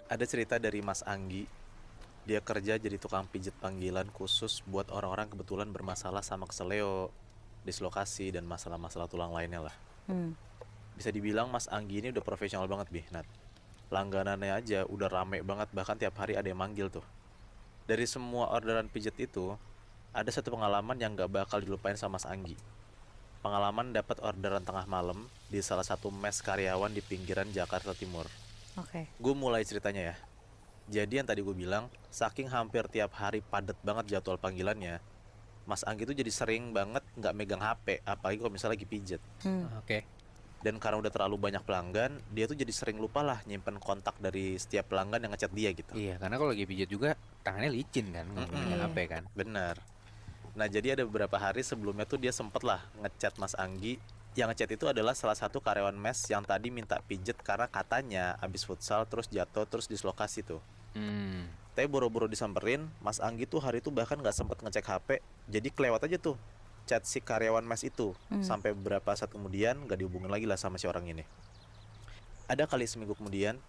Ada cerita dari Mas Anggi. Dia kerja jadi tukang pijit panggilan khusus buat orang-orang kebetulan bermasalah sama keseleo, dislokasi, dan masalah-masalah tulang lainnya lah. Hmm. Bisa dibilang Mas Anggi ini udah profesional banget, Bih, Nat. Langganannya aja udah rame banget, bahkan tiap hari ada yang manggil tuh. Dari semua orderan pijit itu, ada satu pengalaman yang gak bakal dilupain sama Mas Anggi. Pengalaman dapat orderan tengah malam di salah satu mes karyawan di pinggiran Jakarta Timur. Oke. Gue mulai ceritanya ya. Jadi yang tadi gue bilang, saking hampir tiap hari padet banget jadwal panggilannya, Mas Anggi tuh jadi sering banget nggak megang HP, apalagi kalau misalnya lagi pijet. Hmm. Oke. Dan karena udah terlalu banyak pelanggan, dia tuh jadi sering lupa lah nyimpen kontak dari setiap pelanggan yang ngechat dia gitu. Iya, karena kalau lagi pijat juga tangannya licin kan, nggak megang Iya. HP kan. Bener. Nah jadi ada beberapa hari sebelumnya tuh dia sempet lah ngechat Mas Anggi. Yang ngechat itu adalah salah satu karyawan mes yang tadi minta pijet karena katanya abis futsal terus jatuh terus dislokasi tuh. Hmm. Tapi boro-boro disamperin, Mas Anggi tuh hari itu bahkan nggak sempet ngecek HP, jadi kelewat aja tuh chat si karyawan mes itu. Sampai beberapa saat kemudian nggak dihubungin lagi lah sama si orang ini. Ada kali seminggu kemudian,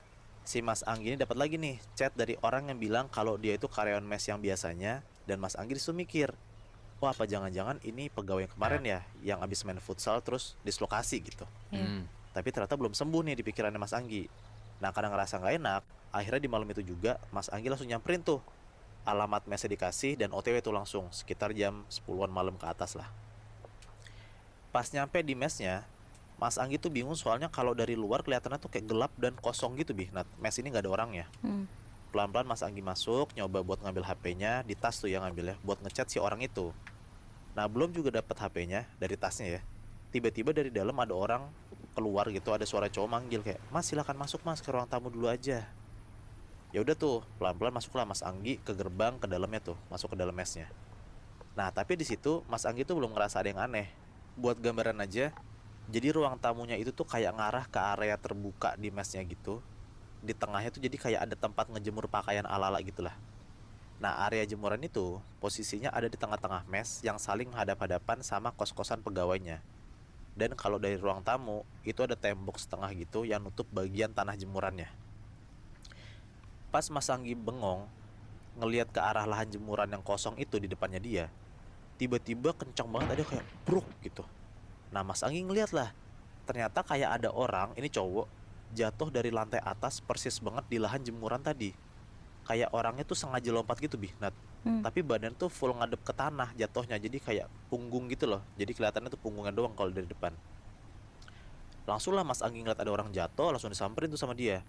si Mas Anggi ini dapat lagi nih chat dari orang yang bilang kalau dia itu karyawan mes yang biasanya, dan Mas Anggi disitu mikir, wah apa jangan-jangan ini pegawai yang kemarin ya, yang abis main futsal terus dislokasi gitu. Iya. Tapi ternyata belum sembuh nih di pikirannya Mas Anggi. Nah karena ngerasa nggak enak, akhirnya di malam itu juga Mas Anggi langsung nyamperin tuh alamat mesnya dikasih dan OTW tuh langsung sekitar jam 10-an malam ke atas lah. Pas nyampe di mesnya, Mas Anggi tuh bingung soalnya kalau dari luar kelihatannya tuh kayak gelap dan kosong gitu, Bih. Nah, mes ini nggak ada orangnya. Hmm. Pelan-pelan Mas Anggi masuk, nyoba buat ngambil HP-nya, di tas tuh yang ngambilnya, buat ngechat si orang itu. Nah, belum juga dapat HP-nya dari tasnya ya. Tiba-tiba dari dalam ada orang keluar gitu, ada suara cowok manggil kayak, "Mas, silakan masuk, Mas, ke ruang tamu dulu aja." Ya udah tuh, pelan-pelan masuklah Mas Anggi ke gerbang ke dalamnya tuh, masuk ke dalam mesnya. Nah, tapi di situ Mas Anggi tuh belum ngerasa ada yang aneh. Buat gambaran aja, jadi ruang tamunya itu tuh kayak ngarah ke area terbuka di mesnya gitu. Di tengahnya tuh jadi kayak ada tempat ngejemur pakaian ala-ala gitulah. Nah, area jemuran itu posisinya ada di tengah-tengah mes yang saling hadap-hadapan sama kos-kosan pegawainya. Dan kalau dari ruang tamu, itu ada tembok setengah gitu yang nutup bagian tanah jemurannya. Pas Mas Anggi bengong, ngelihat ke arah lahan jemuran yang kosong itu di depannya dia, tiba-tiba kencang banget ada kayak bruk gitu. Nah, Mas Anggi ngeliat lah, ternyata kayak ada orang, ini cowok, jatuh dari lantai atas persis banget di lahan jemuran tadi. Kayak orangnya tuh sengaja lompat gitu, Bih, Nat. Tapi badan tuh full ngadep ke tanah jatuhnya, jadi kayak punggung gitu loh. Jadi kelihatannya tuh punggungnya doang kalau dari depan. Langsung lah Mas Anggi ngeliat ada orang jatuh, langsung disamperin tuh sama dia.